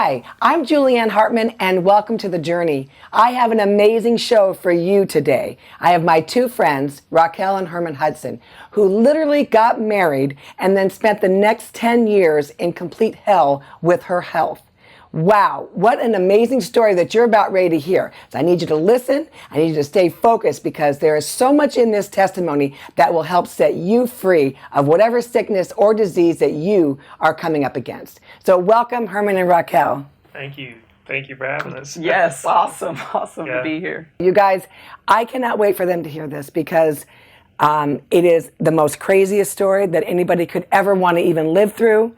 Hi, I'm Julieann Hartman, and welcome to The Journey. I have an amazing show for you today. I have my two friends, Racquel and Herman Hudson, who literally got married and then spent the next 10 years in complete hell with her health. Wow, what an amazing story that you're about ready to hear. So I need you to listen. I need you to stay focused because there is so much in this testimony that will help set you free of whatever sickness or disease that you are coming up against. So welcome, Herman and Racquel. Thank you. Thank you for having us. Yes, awesome to be here. You guys, I cannot wait for them to hear this because it is the most craziest story that anybody could ever want to even live through.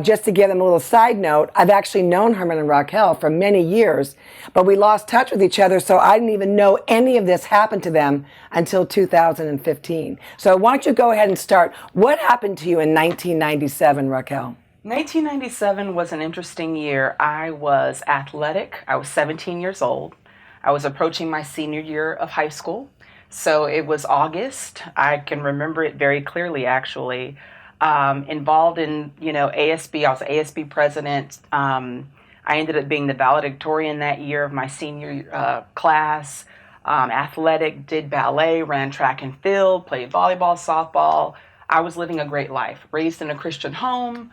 Just to give them a little side note, I've actually known Herman and Racquel for many years, but we lost touch with each other, so I didn't even know any of this happened to them until 2015. So why don't you go ahead and start. What happened to you in 1997, Racquel? 1997 was an interesting year. I was athletic. I was 17 years old. I was approaching my senior year of high school. So it was August. I can remember it very clearly, actually. Involved in, ASB. I was ASB president. I ended up being the valedictorian that year of my senior class. Athletic, did ballet, ran track and field, played volleyball, softball. I was living a great life. Raised in a Christian home.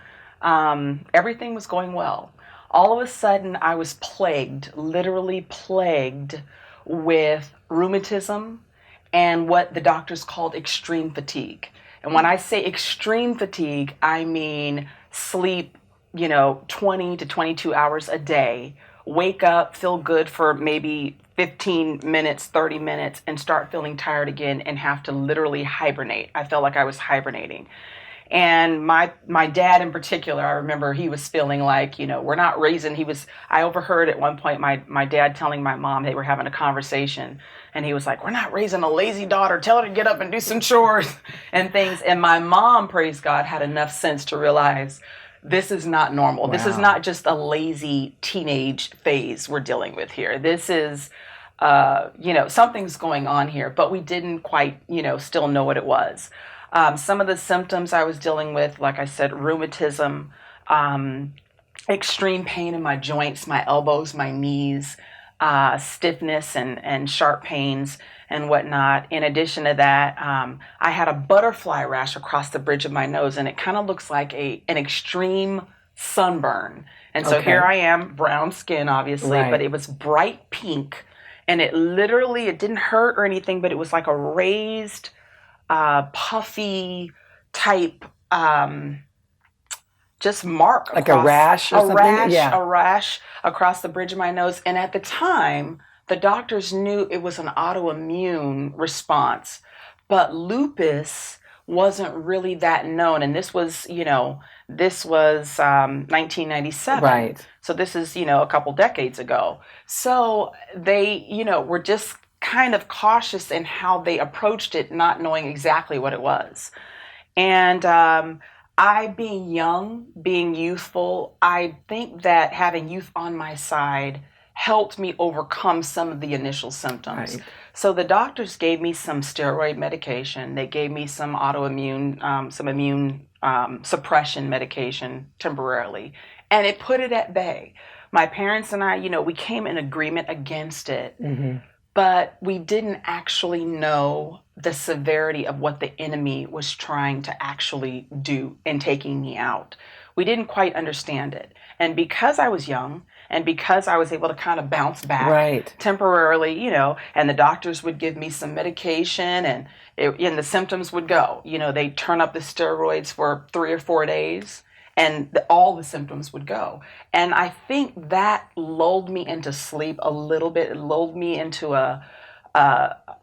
Everything was going well. All of a sudden, I was literally plagued with rheumatism and what the doctors called extreme fatigue. And when I say extreme fatigue, I mean sleep, 20 to 22 hours a day, wake up, feel good for maybe 15 minutes, 30 minutes, and start feeling tired again and have to literally hibernate. I felt like I was hibernating. And my dad in particular, I remember he was feeling like, we're not raising, I overheard at one point my dad telling my mom, they were having a conversation, and he was like, we're not raising a lazy daughter, tell her to get up and do some chores and things. And my mom, praise God, had enough sense to realize this is not normal. Wow. This is not just a lazy teenage phase we're dealing with here. This is, something's going on here, but we didn't quite, still know what it was. Some of the symptoms I was dealing with, like I said, rheumatism, extreme pain in my joints, my elbows, my knees, stiffness and sharp pains and whatnot. In addition to that, I had a butterfly rash across the bridge of my nose, and it kind of looks like an extreme sunburn. And so Here I am, brown skin, obviously, right. But it was bright pink, and it didn't hurt or anything, but it was like a raised puffy type, just mark like across, a rash or something? A rash across the bridge of my nose. And at the time, the doctors knew it was an autoimmune response, but lupus wasn't really that known. And this was 1997. Right. So this is, a couple decades ago. So they, were just kind of cautious in how they approached it, not knowing exactly what it was. And I, being young, being youthful, I think that having youth on my side helped me overcome some of the initial symptoms. Right. So the doctors gave me some steroid medication. They gave me some autoimmune, some immune suppression medication temporarily, and it put it at bay. My parents and I, we came in agreement against it. Mm-hmm. But we didn't actually know the severity of what the enemy was trying to actually do in taking me out. We didn't quite understand it. And because I was young, and because I was able to kind of bounce back temporarily, and the doctors would give me some medication and the symptoms would go. They'd turn up the steroids for 3 or 4 days. And all the symptoms would go. And I think that lulled me into sleep a little bit. It lulled me into a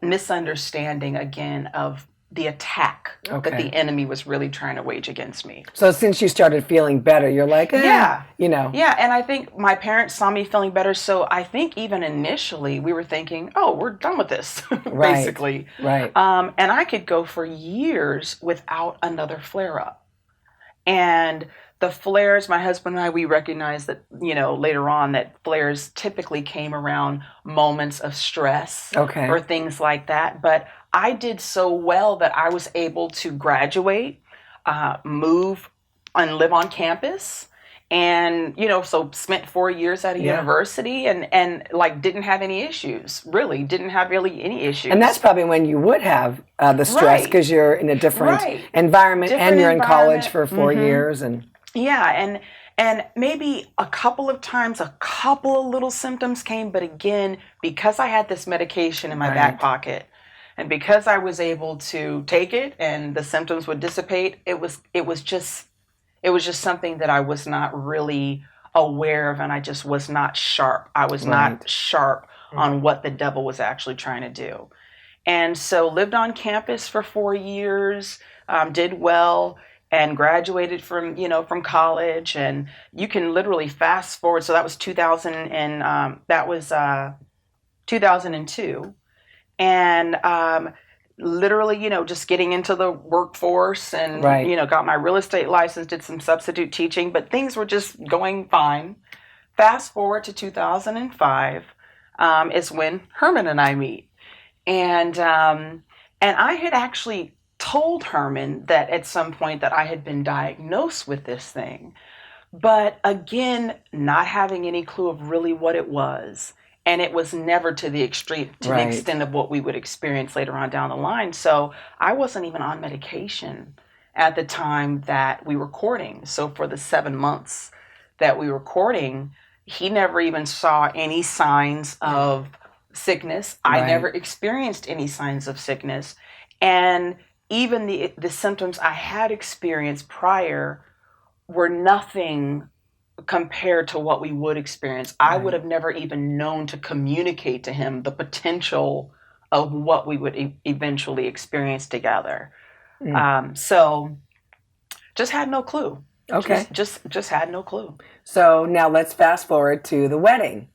misunderstanding again of the attack that the enemy was really trying to wage against me. So since you started feeling better, you're like, Yeah, and I think my parents saw me feeling better. So I think even initially we were thinking, oh, we're done with this, basically. Right. And I could go for years without another flare-up. And the flares, my husband and I, we recognized that, later on that flares typically came around moments of stress or things like that. But I did so well that I was able to graduate, move and live on campus And, so spent 4 years at a university and like didn't have any issues, really didn't have really any issues. And that's probably when you would have the stress because you're in a different environment and you're in college for 4 years. And and maybe a couple of times, a couple of little symptoms came. But again, because I had this medication in my back pocket and because I was able to take it and the symptoms would dissipate, it was just something that I was not really aware of, and I just was not sharp. I was not sharp on what the devil was actually trying to do. And so lived on campus for 4 years, did well, and graduated from college. And you can literally fast forward. So that was 2002. And literally, just getting into the workforce and, got my real estate license, did some substitute teaching, but things were just going fine. Fast forward to 2005 is when Herman and I meet. And I had actually told Herman that at some point that I had been diagnosed with this thing. But again, not having any clue of really what it was. And it was never to the extreme, the extent of what we would experience later on down the line. So I wasn't even on medication at the time that we were courting. So for the 7 months that we were courting, he never even saw any signs of sickness. I never experienced any signs of sickness. And even the symptoms I had experienced prior were nothing compared to what we would experience. I would have never even known to communicate to him the potential of what we would eventually experience together. So just had no clue. Okay. Just had no clue. So now let's fast forward to the wedding.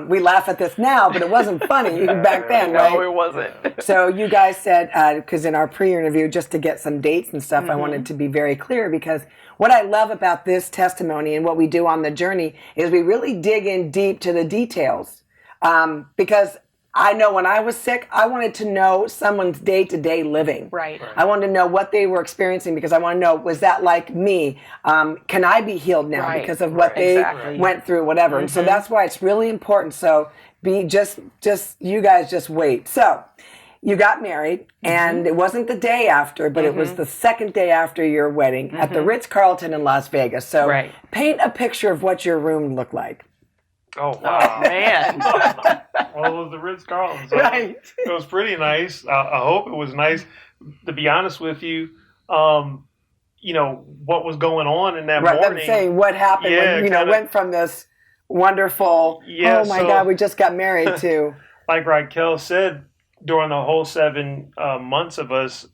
We laugh at this now, but it wasn't funny back then, right? No, it wasn't. So you guys said, because in our pre-interview, just to get some dates and stuff, I wanted to be very clear, because what I love about this testimony and what we do on the journey is we really dig in deep to the details. Because I know when I was sick, I wanted to know someone's day-to-day living. Right. I wanted to know what they were experiencing, because I want to know, was that like me? Can I be healed now because of what they went through, whatever. And so that's why it's really important. So you guys just wait. So you got married, and it wasn't the day after, but it was the second day after your wedding at the Ritz-Carlton in Las Vegas. So paint a picture of what your room looked like. Oh, wow. Man. Well, it was the Ritz-Carlton. So it was pretty nice. I hope it was nice. To be honest with you, what was going on in that morning. I'm saying what happened when, went from this wonderful, oh my God, we just got married to. Like Racquel said, during the whole 7 months of us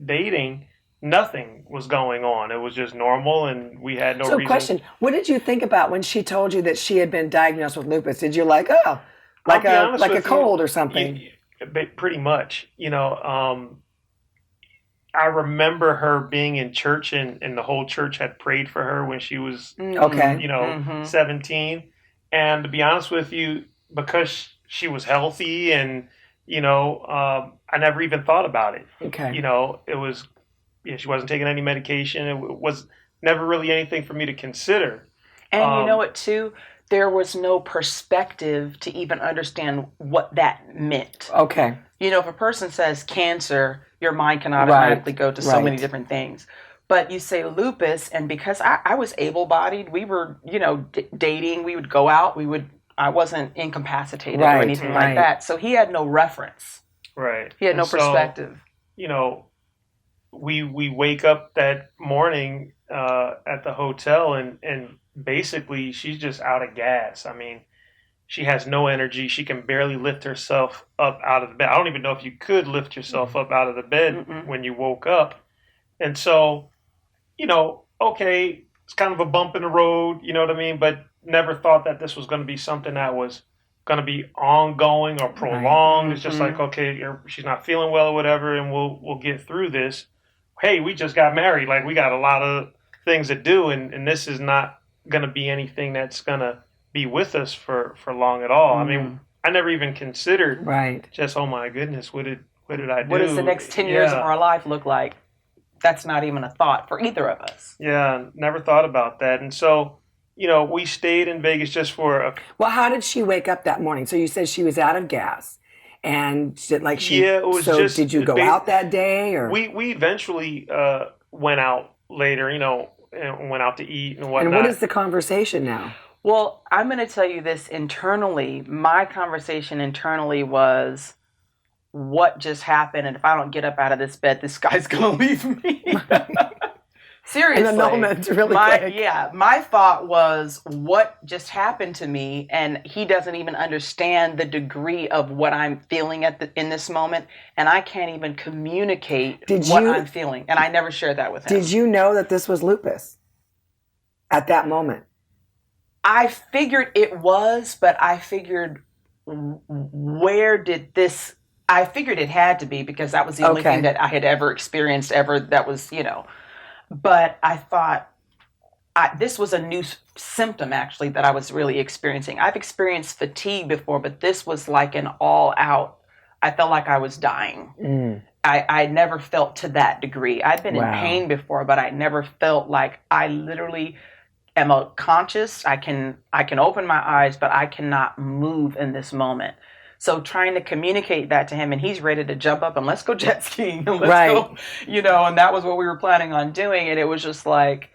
dating, nothing was going on. It was just normal, and we had no reason. So question, what did you think about when she told you that she had been diagnosed with lupus? Did you like a cold or something? Pretty much. I remember her being in church, and the whole church had prayed for her when she was 17. And to be honest with you, because she was healthy and, I never even thought about it. Okay. It was... she wasn't taking any medication. It was never really anything for me to consider. And you know what, too? There was no perspective to even understand what that meant. Okay. If a person says cancer, your mind can automatically go to so many different things. But you say lupus, and because I was able-bodied, we were, dating. We would go out. I wasn't incapacitated or anything like that. So he had no reference. Right. He had no perspective. We wake up that morning at the hotel, and basically she's just out of gas. I mean, she has no energy. She can barely lift herself up out of the bed. I don't even know if you could lift yourself up out of the bed when you woke up. And so, okay, it's kind of a bump in the road, you know what I mean? But never thought that this was going to be something that was going to be ongoing or prolonged. It's just like, okay, she's not feeling well or whatever, and we'll get through this. Hey, we just got married. Like, we got a lot of things to do, and this is not going to be anything that's going to be with us for long at all. I mean, I never even considered just, oh my goodness, what did I do? What does the next 10 years of our life look like? That's not even a thought for either of us. Yeah, never thought about that. And so, we stayed in Vegas just for Well, how did she wake up that morning? So you said she was out of gas, and yeah, it was so just did you go out that day, or we eventually went out later, and went out to eat and whatnot. and what is the conversation now? Well, I'm going to tell you this internally. My conversation internally was, what just happened? And if I don't get up out of this bed, this guy's going to leave me. Seriously. An annulment, really quick. Yeah, my thought was, what just happened to me? And he doesn't even understand the degree of what I'm feeling in this moment. And I can't even communicate what I'm feeling. And I never shared that with him. Did you know that this was lupus at that moment? I figured it was, but I figured, I figured it had to be, because that was the only thing that I had ever experienced that was, But I thought this was a new symptom, actually, that I was really experiencing. I've experienced fatigue before, but this was like an all-out, I felt like I was dying. I never felt to that degree. I'd been in pain before, but I never felt like I literally am conscious. I can open my eyes, but I cannot move in this moment. So trying to communicate that to him, and he's ready to jump up and let's go jet skiing and let's go, and that was what we were planning on doing. And it was just like,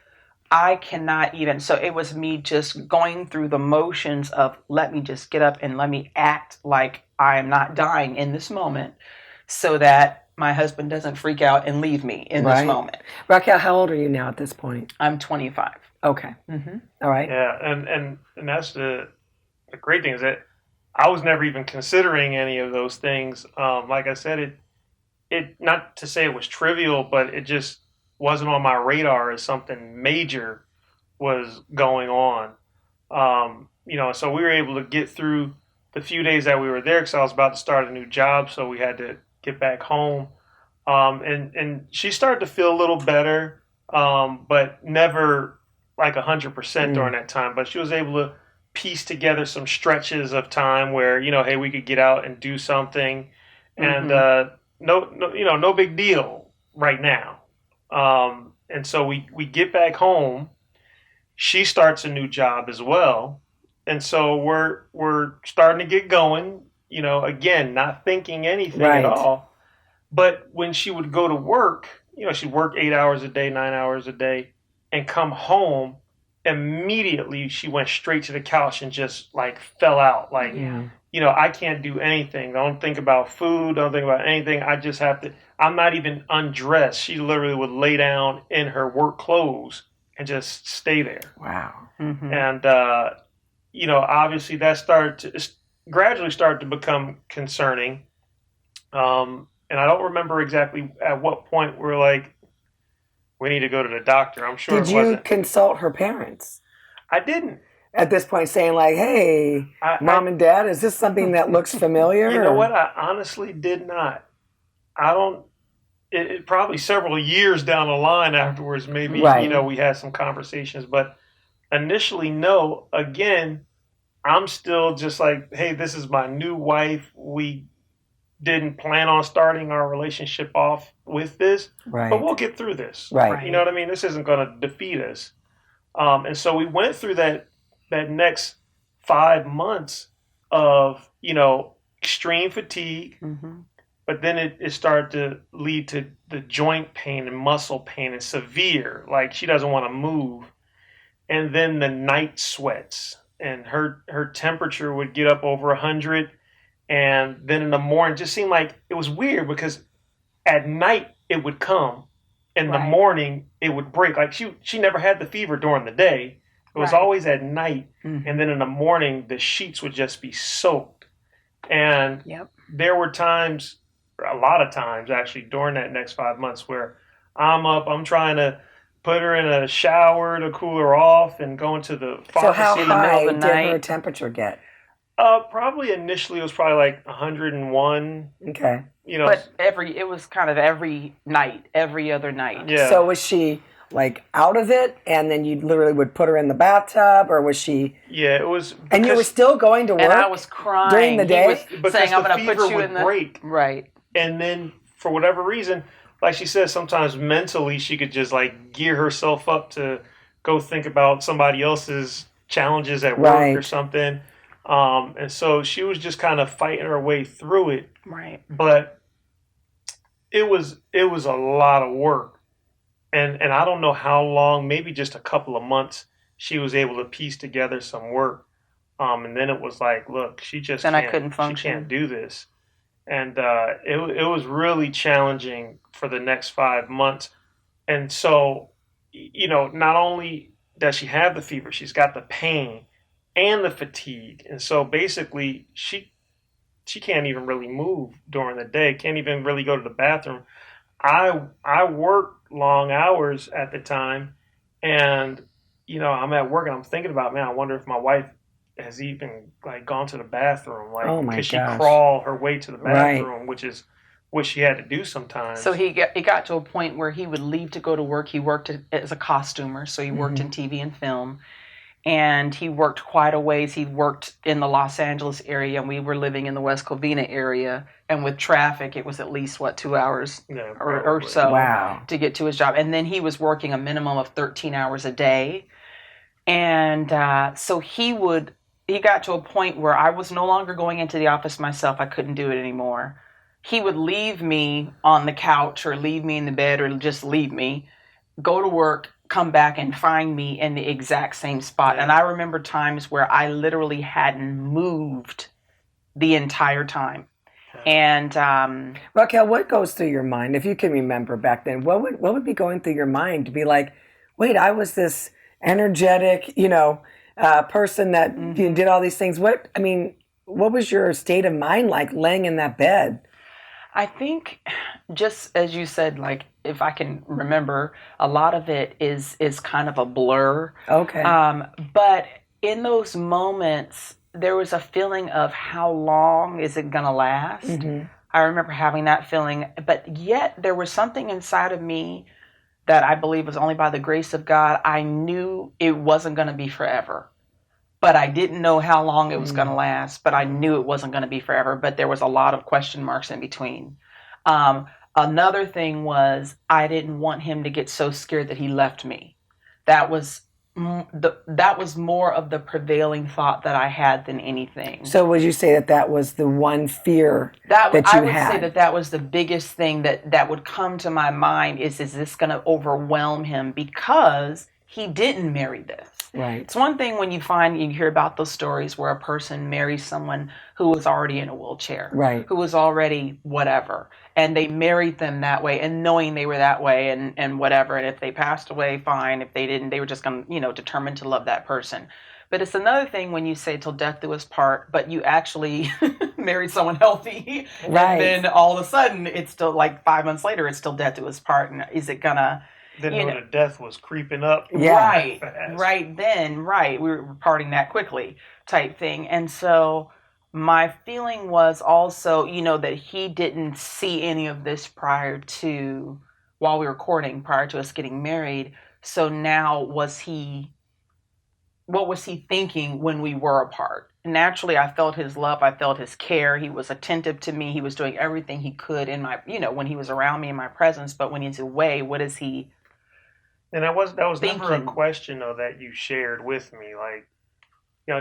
I cannot even, so it was me just going through the motions of, let me just get up and let me act like I am not dying in this moment, so that my husband doesn't freak out and leave me in this moment. Racquel, how old are you now at this point? I'm 25. Okay. All right. Yeah, and that's the great thing is that I was never even considering any of those things. Like I said, it not to say it was trivial, but it just wasn't on my radar as something major was going on. So we were able to get through the few days that we were there, because I was about to start a new job, so we had to get back home. And she started to feel a little better, but never like 100% during that time. But she was able to piece together some stretches of time where, hey, we could get out and do something, and no big deal right now. And so we get back home. She starts a new job as well, and so we're starting to get going. Again, not thinking anything at all. But when she would go to work, she'd work 8 hours a day, 9 hours a day, and come home. Immediately she went straight to the couch and just like fell out. Like, I can't do anything. Don't think about food. Don't think about anything. I just have to, I'm not even undressed. She literally would lay down in her work clothes and just stay there. Wow. And, obviously that gradually started to become concerning. And I don't remember exactly at what point we're like, we need to go to the doctor. I'm sure Did you consult her parents? I didn't. At this point, saying like, hey, Mom and Dad, is this something that looks familiar? You know what? I honestly did not. It probably several years down the line afterwards, maybe, we had some conversations. But initially, no. Again, I'm still just like, hey, this is my new wife. We didn't plan on starting our relationship off with this, but we'll get through this. Right. You know what I mean? This isn't going to defeat us. And so we went through that next 5 months of, extreme fatigue, but then it started to lead to the joint pain and muscle pain and severe, like she doesn't want to move. And then the night sweats, and her temperature would get up over 100. And then in the morning, it just seemed like it was weird, because at night it would come, in the morning it would break. Like she never had the fever during the day. It was always at night. And then in the morning, the sheets would just be soaked. And there were times, a lot of times actually, during that next 5 months where I'm up, I'm trying to put her in a shower to cool her off and go into the pharmacy in the middle of the night. Did her temperature get? Probably initially it was probably like 101. Okay. But it was kind of every night, every other night. Yeah. So was she like out of it, and then you literally would put her in the bathtub, or was she? Yeah, it was. And you were still going to work. And I was crying during the day. He was saying, "I'm going to put you in the break. Right. And then for whatever reason, like she said, sometimes mentally she could just like gear herself up to go think about somebody else's challenges at work or Right. something. And so she was just kind of fighting her way through it. Right. But it was a lot of work. And I don't know how long, maybe just a couple of months, she was able to piece together some work. And then it was like, look, Then I couldn't she can't function. do this. And it was really challenging for the next 5 months. And so, not only does she have the fever, she's got the pain and the fatigue. And so basically, she can't even really move during the day, can't even really go to the bathroom. I worked long hours at the time, and I'm at work and I'm thinking about, man, I wonder if my wife has even like gone to the bathroom, Oh like my could she gosh. crawl her way to the Right. bathroom, which is what she had to do So sometimes. it got to a point where he would leave to go to work. He worked as a costumer, so he worked Hmm. in TV and film, and he worked quite a ways. He worked in the Los Angeles area, and we were living in the West Covina area. And with traffic, it was at least, what, 2 hours Yeah, or probably. so Wow. to get to his job. And then he was working a minimum of 13 hours a day. And so he got to a point where I was no longer going into the office myself. I couldn't do it anymore. He would leave me on the couch or leave me in the bed or just leave me, go to work, come back and find me in the exact same spot. And Yeah. I remember times where I literally hadn't moved the entire time. And Raquel, what goes through your mind if you can remember back then? What would be going through your mind to be like, wait, I was this energetic, person that did all these things. What was your state of mind like laying in that bed? I think, just as you said, like if I can remember, a lot of it is kind of a blur. Okay. But in those moments, there was a feeling of how long is it gonna last? Hmm. I remember having that feeling, but yet there was something inside of me that I believe was only by the grace of God. I knew it wasn't going to be forever, but I didn't know how long it was going to last, but I knew it wasn't going to be forever, but there was a lot of question marks in between. Another thing was I didn't want him to get so scared that he left me. That was that was more of the prevailing thought that I had than anything. So would you say that was the one fear That that I you would say had? that was the biggest thing that would come to my mind is this going to overwhelm him because he didn't marry this. Right. It's one thing when you hear about those stories where a person marries someone who was already in a wheelchair, Right. who was already whatever, and they married them that way and knowing they were that way and whatever, and if they passed away, fine. If they didn't, they were just going to, determined to love that person. But it's another thing when you say till death do us part, but you actually married someone healthy, Right. and then all of a sudden it's still like 5 months later, it's still death do us part. And is it gonna, Didn't you know know, the death was creeping up. Yeah. right, Fast. right then, right, we were parting that quickly type thing. And so my feeling was also, that he didn't see any of this while we were courting, prior to us getting married. So now what was he thinking when we were apart? Naturally, I felt his love. I felt his care. He was attentive to me. He was doing everything he could in my, when he was around me in my presence. But when he's away, what is he And that was never a thinking? question though that you shared with me. Like,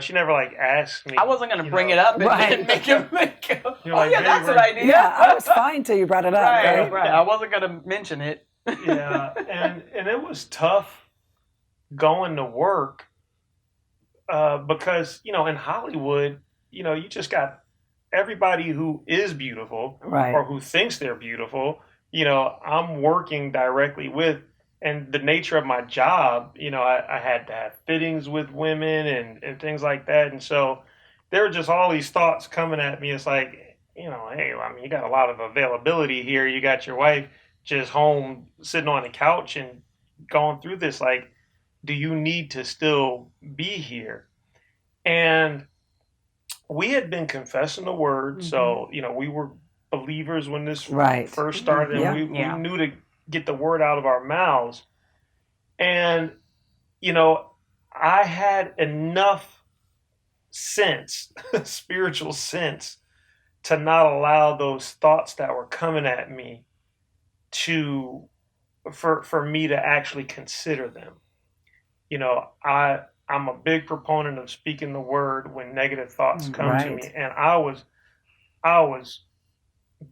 she never like asked me. I wasn't going to bring it up and, Right. and make him oh like, yeah, hey, that's an we're- idea. Yeah, I was fine till you brought it up, right, right? right. I wasn't going to mention it. Yeah, and it was tough going to work because in Hollywood, you just got everybody who is beautiful Right. or who thinks they're beautiful. I'm working directly with, and the nature of my job, I had to have fittings with women and things like that, and so there were just all these thoughts coming at me. It's like, hey, I mean, you got a lot of availability here. You got your wife just home sitting on the couch and going through this. Like, do you need to still be here? And we had been confessing the word, so we were believers when this Right. first started, and Yeah. we Yeah. knew to get the word out of our mouths. And I had enough sense, spiritual sense, to not allow those thoughts that were coming at me to for me to actually consider them. I'm a big proponent of speaking the word when negative thoughts come to me, Right. and I was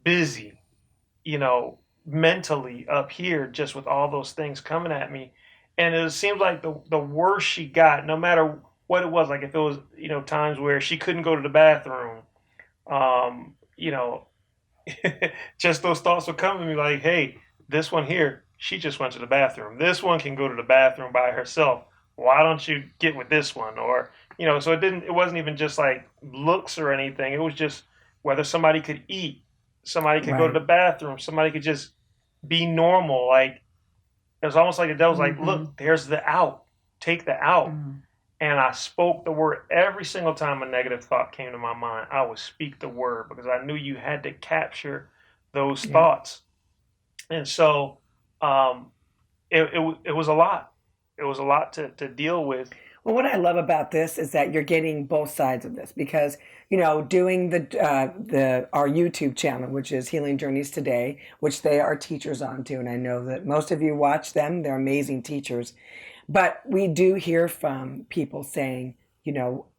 busy, mentally up here just with all those things coming at me. And it seems like the worse she got, no matter what it was, like if it was, times where she couldn't go to the bathroom, um, you know, just those thoughts would come to me like, hey, this one here, she just went to the bathroom. This one can go to the bathroom by herself. Why don't you get with this one? Or, so it wasn't even just like looks or anything. It was just whether somebody could eat, somebody could go to Right. the bathroom, somebody could just be normal. Like, it was almost like the devil's like, look, there's the out. Take the out. And I spoke the word every single time a negative thought came to my mind. I would speak the word because I knew you had to capture those Yeah. thoughts. And so it was a lot. It was a lot to deal with. Well, what I love about this is that you're getting both sides of this because, doing our YouTube channel, which is Healing Journeys Today, which they are teachers on too. And I know that most of you watch them. They're amazing teachers. But we do hear from people saying,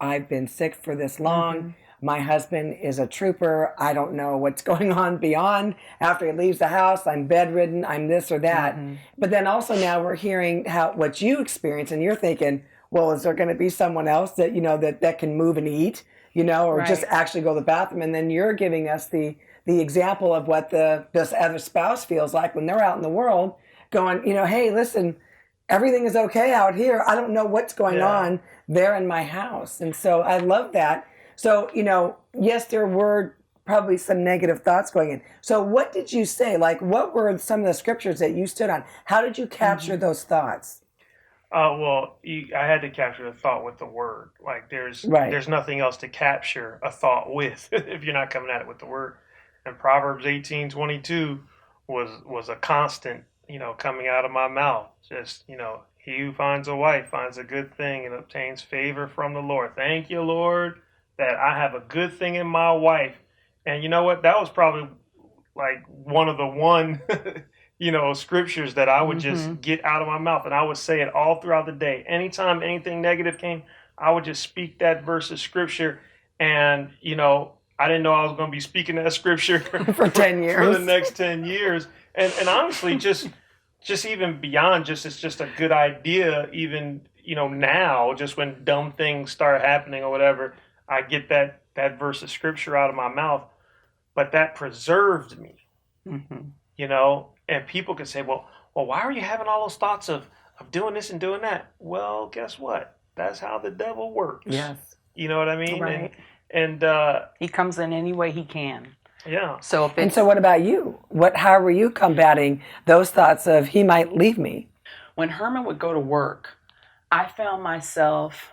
I've been sick for this long. My husband is a trooper. I don't know what's going on beyond after he leaves the house. I'm bedridden. I'm this or that. But then also now we're hearing what you experience, and you're thinking, well, is there going to be someone else that that can move and eat, or just Right. actually go to the bathroom? And then you're giving us the example of what this other spouse feels like when they're out in the world, going, hey, listen, everything is okay out here. I don't know what's going on there in my house. And so I love that. So, yes, there were probably some negative thoughts going in. So what did you say? Like, what were some of the scriptures that you stood on? How did you capture those thoughts? I had to capture the thought with the word. Like Right. there's nothing else to capture a thought with if you're not coming at it with the word. And Proverbs 18:22 was a constant, coming out of my mouth. Just, he who finds a wife finds a good thing and obtains favor from the Lord. Thank you, Lord, that I have a good thing in my wife. And you know what? That was probably like one of the scriptures that I would just get out of my mouth, and I would say it all throughout the day. Anytime anything negative came, I would just speak that verse of scripture. And, I didn't know I was going to be speaking that scripture For 10 years. for the next 10 years. And honestly, just even beyond just, it's just a good idea, even, now, just when dumb things start happening or whatever, I get that verse of scripture out of my mouth. But that preserved me, and people could say, well, why are you having all those thoughts of doing this and doing that? Well, guess what? That's how the devil works. Yes. You know what I mean? Right. And He comes in any way he can. yeah. So if And it's so what about you? How were you combating those thoughts of he might leave me? when Herman would go to work, I found myself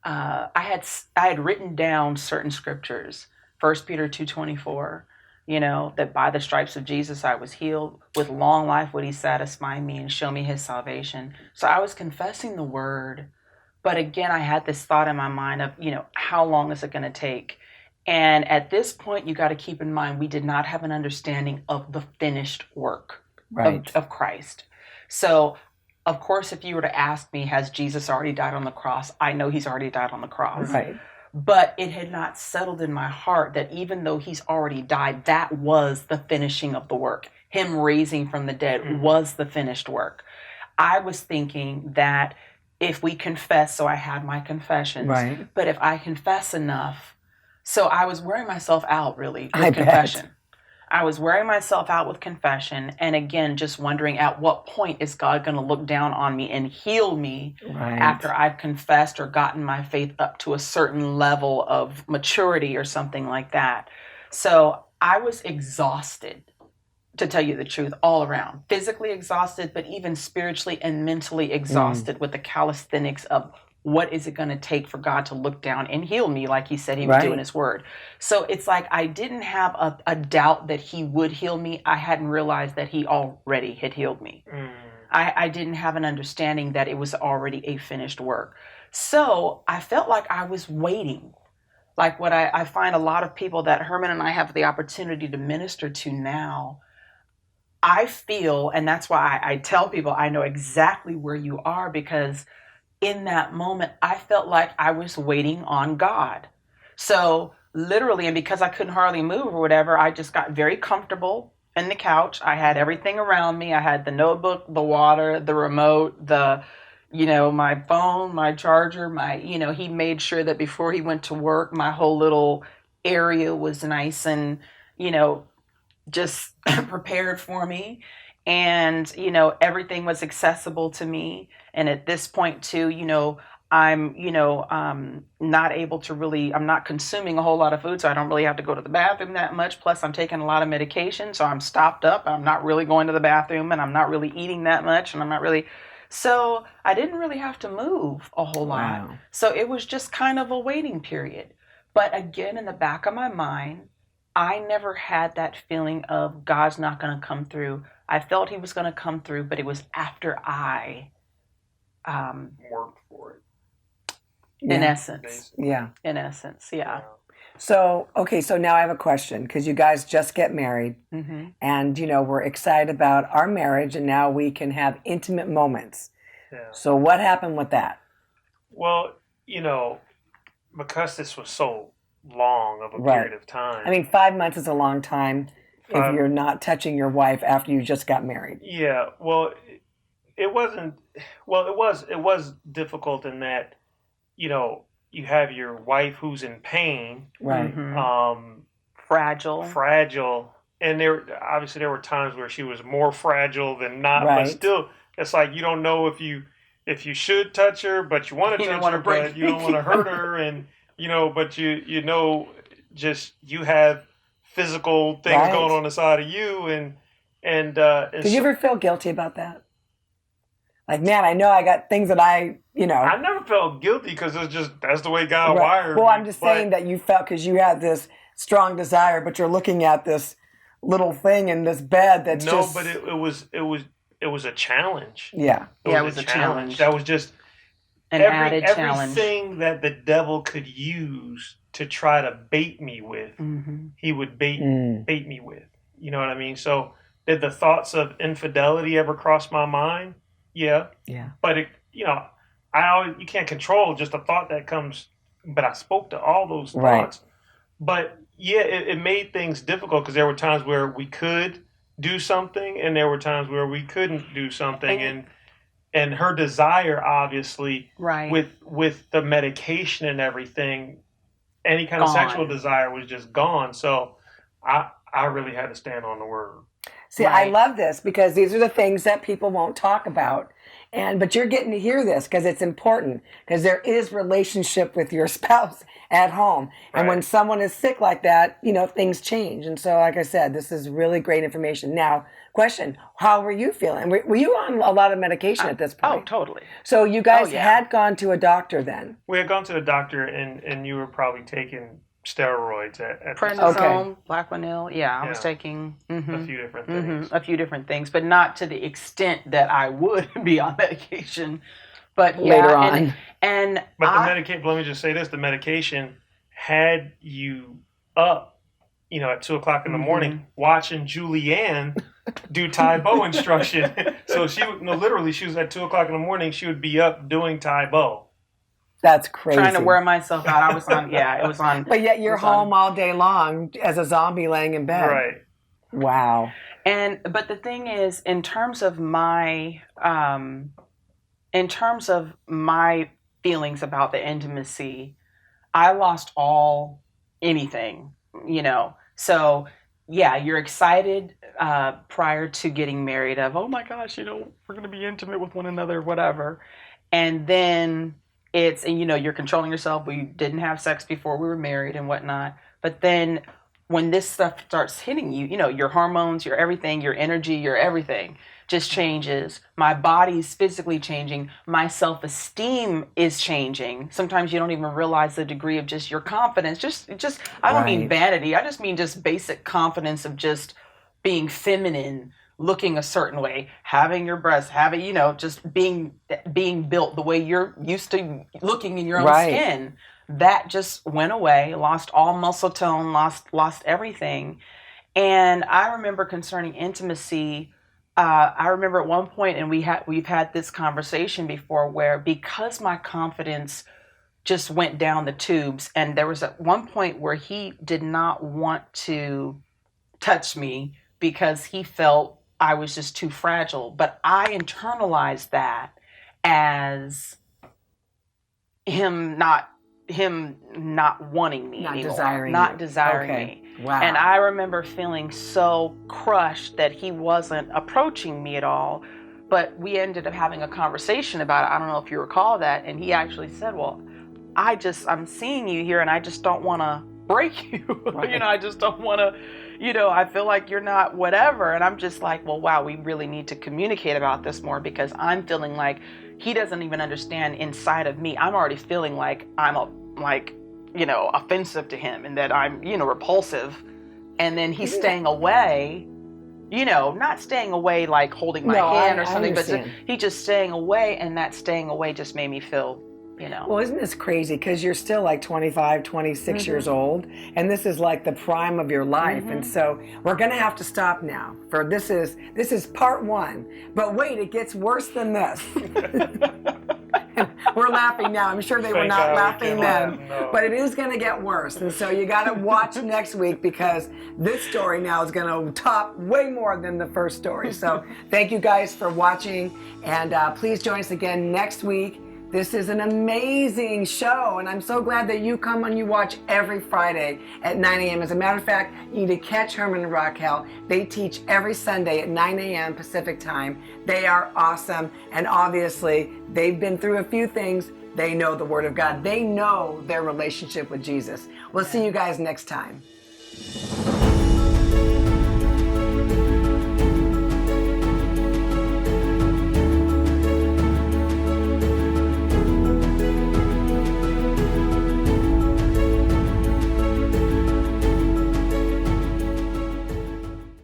I had written down certain scriptures. 1 Peter 2:24, that by the stripes of Jesus I was healed. With long life would he satisfy me and show me his salvation. So I was confessing the word, but again I had this thought in my mind of, how long is it going to take? And at this point, you got to keep in mind we did not have an understanding of the finished work Right. of Christ. So of course, if you were to ask me, has Jesus already died on the cross? I know he's already died on the cross. Right. But it had not settled in my heart that even though he's already died, that was the finishing of the work. Him raising from the dead was the finished work. I was thinking that if we confess, so I had my confessions, Right. but if I confess enough, so I was wearing myself out really with I bet. confession. I was wearing myself out with confession, and again, just wondering at what point is God going to look down on me and heal me Right. after I've confessed or gotten my faith up to a certain level of maturity or something like that. So I was exhausted, to tell you the truth, all around. Physically exhausted, but even spiritually and mentally exhausted with the calisthenics of what is it going to take for God to look down and heal me like he said he would do in Right. his word. So it's like I didn't have a doubt that he would heal me. I hadn't realized that he already had healed me. I didn't have an understanding that it was already a finished work. So I felt like I was waiting. Like what I find a lot of people that Herman and I have the opportunity to minister to now, I feel, and that's why I tell people I know exactly where you are, because in that moment, I felt like I was waiting on God. So literally, and because I couldn't hardly move or whatever, I just got very comfortable in the couch. I had everything around me. I had the notebook, the water, the remote, my phone, my charger, he made sure that before he went to work, my whole little area was nice and, just prepared for me. And, everything was accessible to me. And at this point too, I'm, not able to really, I'm not consuming a whole lot of food, so I don't really have to go to the bathroom that much. Plus I'm taking a lot of medication, so I'm stopped up. I'm not really going to the bathroom, and I'm not really eating that much, and I'm not really, so I didn't really have to move a whole lot. Wow. So it was just kind of a waiting period. But again, in the back of my mind, I never had that feeling of God's not going to come through. I felt he was going to come through, but it was after I worked for it. In essence. Basically. Yeah. In essence, yeah. So, okay, so now I have a question, because you guys just get married, Mm-hmm. and, we're excited about our marriage, and now we can have intimate moments. Yeah. So what happened with that? Well, because this was so long of a Right. period of time. I mean, 5 months is a long time if you're not touching your wife after you just got married. Yeah, well, it wasn't. Well, it was difficult in that, you have your wife who's in pain, Right. Mm-hmm. Fragile, and there were times where she was more fragile than not, Right. but still, it's like you don't know if you should touch her, but you want to touch her, but you don't want to hurt her, and but just you have physical things Right. going on inside of you, and Did you ever feel guilty about that? Like, man, I know I got things that I never felt guilty, because it's just, that's the way God Right. wired Well, me. I'm just saying that you felt, because you had this strong desire, but you're looking at this little thing in this bed that's just... No, but it was a challenge. Yeah. It was a challenge. That was just An added challenge. everything that the devil could use to try to bait me with, Mm-hmm. he would bait me with. You know what I mean? So did the thoughts of infidelity ever cross my mind? Yeah. Yeah. But you can't control just a thought that comes. But I spoke to all those thoughts. Right. But yeah, it made things difficult, because there were times where we could do something, and there were times where we couldn't do something, and her desire, obviously, Right. with the medication and everything, any kind of Gone. sexual desire was just gone. So I really had to stand on the word. See, I Right. love this, because these are the things that people won't talk about. But you're getting to hear this because it's important, because there is relationship with your spouse at home. And Right. when someone is sick like that, things change. And so, like I said, this is really great information. Now, question, how were you feeling? Were you on a lot of medication at this Oh, point? totally. So you guys yeah. had gone to a doctor then? We had gone to the doctor, and you were probably taking steroids at the time. Prednisone, Plaquenil. Yeah, I was Yeah. taking A few different things. a few different things, but not to the extent that I would be on medication. But Later yeah, on. and But let me just say this: the medication had you up, at 2:00 in the morning, watching Julieann do Tai Bo instruction. So literally, she was at 2:00 in the morning. She would be up doing Tai Bo. That's crazy. trying to wear myself out. I was on, it was on. But yet you're home all day long as a zombie laying in bed. Right. Wow. But the thing is, in terms of my feelings about the intimacy, I lost anything, So yeah, you're excited prior to getting married of, oh my gosh, we're going to be intimate with one another, whatever. And then you're controlling yourself. We didn't have sex before we were married and whatnot. But then when this stuff starts hitting you, your hormones, your everything, your energy, your everything just changes. My body's physically changing. My self-esteem is changing. Sometimes you don't even realize the degree of just your confidence. Just I don't mean Right. vanity. I just mean just basic confidence of just being feminine, looking a certain way, having your breasts, just being built the way you're used to looking in your own Right. skin. That just went away, lost all muscle tone, lost everything. And I remember concerning intimacy, I remember at one point, and we've had this conversation before, where because my confidence just went down the tubes, and there was at one point where he did not want to touch me because he felt I was just too fragile. But I internalized that as him not wanting me anymore, not desiring me. Wow. And I remember feeling so crushed that he wasn't approaching me at all. But we ended up having a conversation about it. I don't know if you recall that. And he actually said, well, I'm seeing you here and I just don't want to break you. Right. I just don't want to, I feel like you're not whatever. And I'm just like, well, wow, we really need to communicate about this more, because I'm feeling like he doesn't even understand inside of me. I'm already feeling like I'm offensive to him and that I'm, repulsive. And then he's staying away, not staying away like holding my hand or something, but he's just staying away. And that staying away just made me feel, Well, isn't this crazy? Because you're still like 25, 26 years old, and this is like the prime of your life. And so we're going to have to stop now. For this is part one. But wait, it gets worse than this. We're laughing now. I'm sure they were not laughing then. No. But it is going to get worse. And so you got to watch next week, because this story now is going to top way more than the first story. So thank you guys for watching. And please join us again next week. This is an amazing show, and I'm so glad that you come and you watch every Friday at 9 a.m. As a matter of fact, you need to catch Herman and Racquel. They teach every Sunday at 9 a.m. Pacific time. They are awesome, and obviously, they've been through a few things. They know the Word of God. They know their relationship with Jesus. We'll see you guys next time.